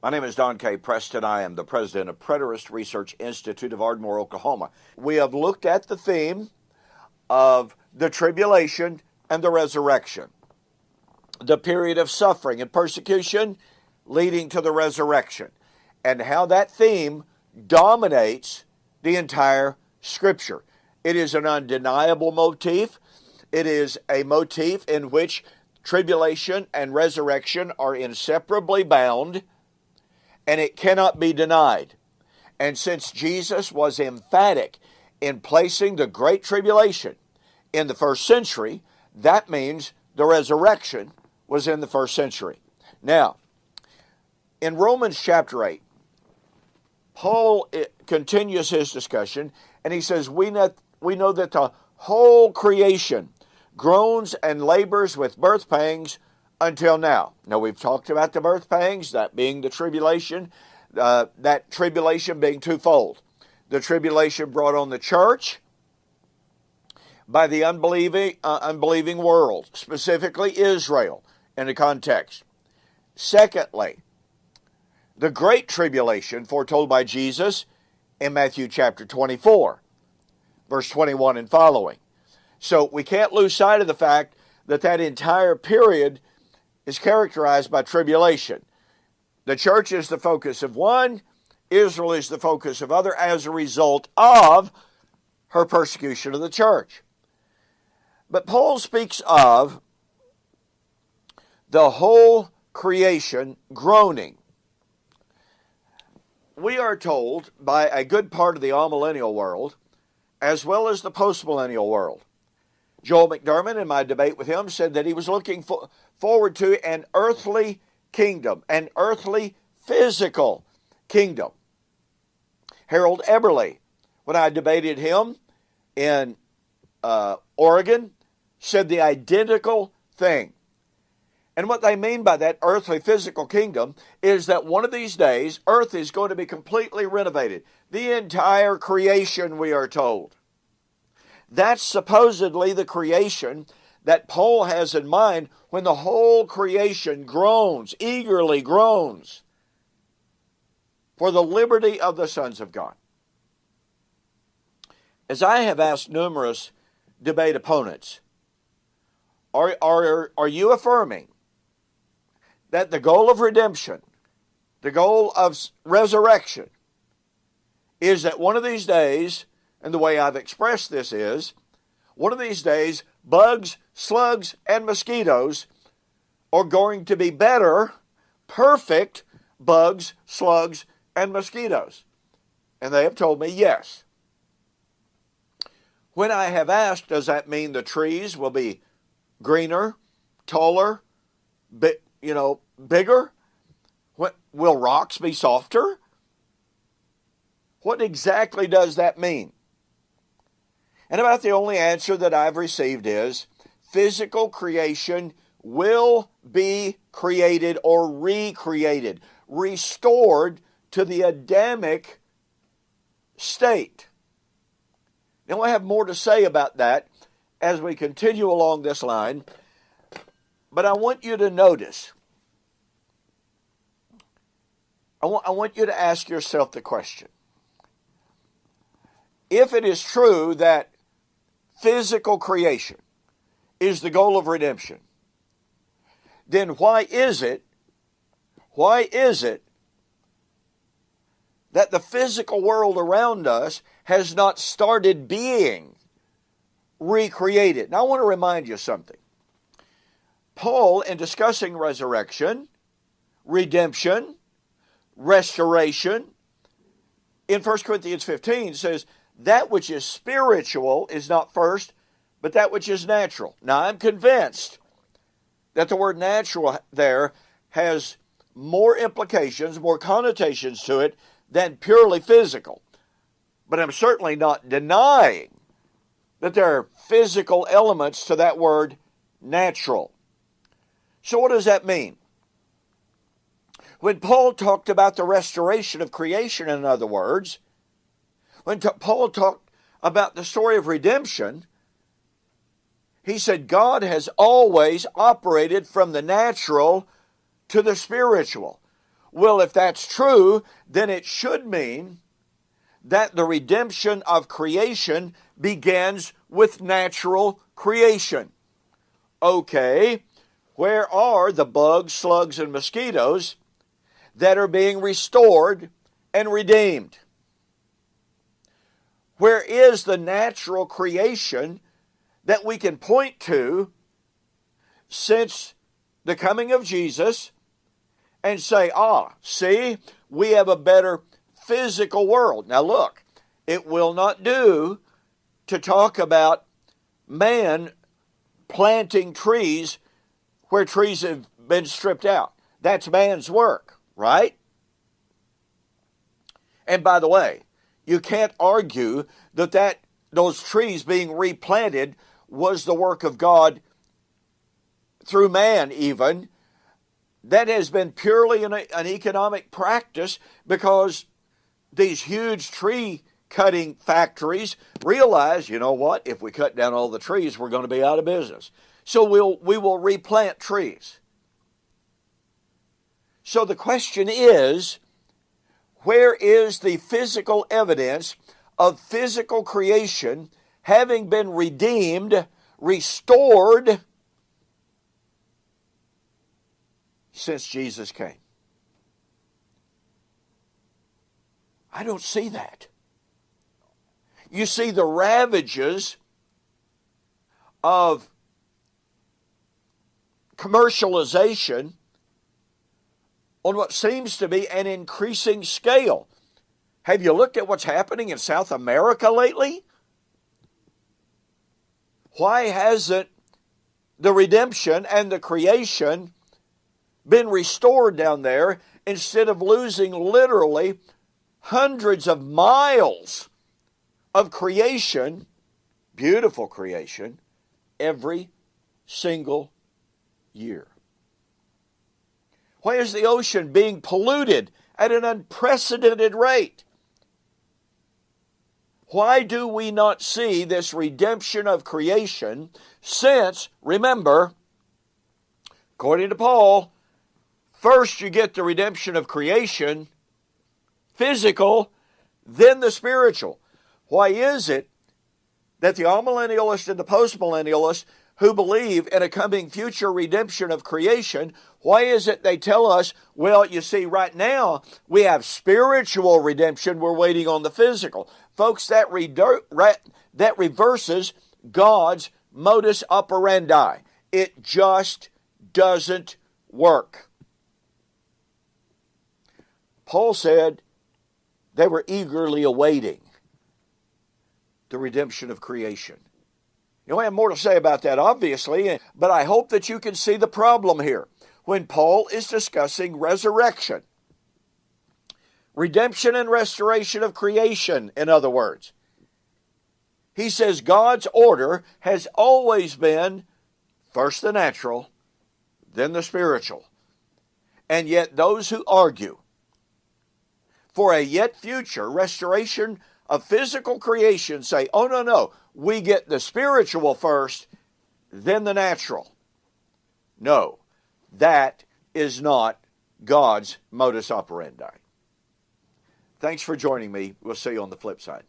My name is Don K. Preston. I am the president of Preterist Research Institute of Ardmore, Oklahoma. We have looked at the theme of the tribulation and the resurrection, the period of suffering and persecution leading to the resurrection, and how that theme dominates the entire Scripture. It is an undeniable motif. It is a motif in which tribulation and resurrection are inseparably bound, and it cannot be denied. And since Jesus was emphatic in placing the Great Tribulation in the first century, that means the resurrection was in the first century. Now, in Romans chapter 8, Paul continues his discussion, and he says, we know that the whole creation groans and labors with birth pangs until now. Now, we've talked about the birth pangs, that being the tribulation, that tribulation being twofold. The tribulation brought on the church by the unbelieving world, specifically Israel in the context. Secondly, the Great Tribulation foretold by Jesus in Matthew chapter 24, verse 21 and following. So we can't lose sight of the fact that that entire period is characterized by tribulation. The church is the focus of one, Israel is the focus of other as a result of her persecution of the church. But Paul speaks of the whole creation groaning. We are told by a good part of the amillennial world, as well as the postmillennial world. Joel McDermott, in my debate with him, said that he was looking forward to an earthly kingdom, an earthly physical kingdom. Harold Eberle, when I debated him in Oregon, said the identical thing. And what they mean by that earthly physical kingdom is that one of these days, earth is going to be completely renovated. The entire creation, we are told. That's supposedly the creation that Paul has in mind when the whole creation groans, eagerly groans, for the liberty of the sons of God. As I have asked numerous debate opponents, are you affirming that the goal of redemption, the goal of resurrection, is that one of these days, and the way I've expressed this is, one of these days, bugs, slugs, and mosquitoes are going to be better, perfect bugs, slugs, and mosquitoes? And they have told me yes. When I have asked, does that mean the trees will be greener, taller, bigger? Will rocks be softer? What exactly does that mean? And about the only answer that I've received is physical creation will be created or recreated, restored to the Adamic state. Now, I have more to say about that as we continue along this line, but I want you to notice, I want you to ask yourself the question. If it is true that physical creation is the goal of redemption, then why is it that the physical world around us has not started being recreated? Now, I want to remind you something. Paul, in discussing resurrection, redemption, restoration, in 1 Corinthians 15 says, that which is spiritual is not first, but that which is natural. Now, I'm convinced that the word natural there has more implications, more connotations to it than purely physical. But I'm certainly not denying that there are physical elements to that word natural. So what does that mean? When Paul talked about the restoration of creation, in other words, when Paul talked about the story of redemption, he said God has always operated from the natural to the spiritual. Well, if that's true, then it should mean that the redemption of creation begins with natural creation. Okay, where are the bugs, slugs, and mosquitoes that are being restored and redeemed? Where is the natural creation that we can point to since the coming of Jesus and say, see, we have a better physical world? Now look, it will not do to talk about man planting trees where trees have been stripped out. That's man's work, right? And by the way, you can't argue that those trees being replanted was the work of God through man even. That has been purely an economic practice because these huge tree cutting factories realize, you know what, if we cut down all the trees, we're going to be out of business. So we will replant trees. So the question is, where is the physical evidence of physical creation having been redeemed, restored since Jesus came? I don't see that. You see the ravages of commercialization on what seems to be an increasing scale. Have you looked at what's happening in South America lately? Why hasn't the redemption and the creation been restored down there instead of losing literally hundreds of miles of creation, beautiful creation, every single year? Why is the ocean being polluted at an unprecedented rate? Why do we not see this redemption of creation since, remember, according to Paul, first you get the redemption of creation, physical, then the spiritual. Why is it that the amillennialists and the postmillennialists who believe in a coming future redemption of creation, why is it they tell us, well, you see, right now we have spiritual redemption, we're waiting on the physical? Folks, that reverses God's modus operandi. It just doesn't work. Paul said they were eagerly awaiting the redemption of creation. You know, I have more to say about that, obviously, but I hope that you can see the problem here. When Paul is discussing resurrection, redemption and restoration of creation, in other words, he says God's order has always been first the natural, then the spiritual. And yet those who argue for a yet future restoration of physical creation say, oh, no, we get the spiritual first, then the natural. No, that is not God's modus operandi. Thanks for joining me. We'll see you on the flip side.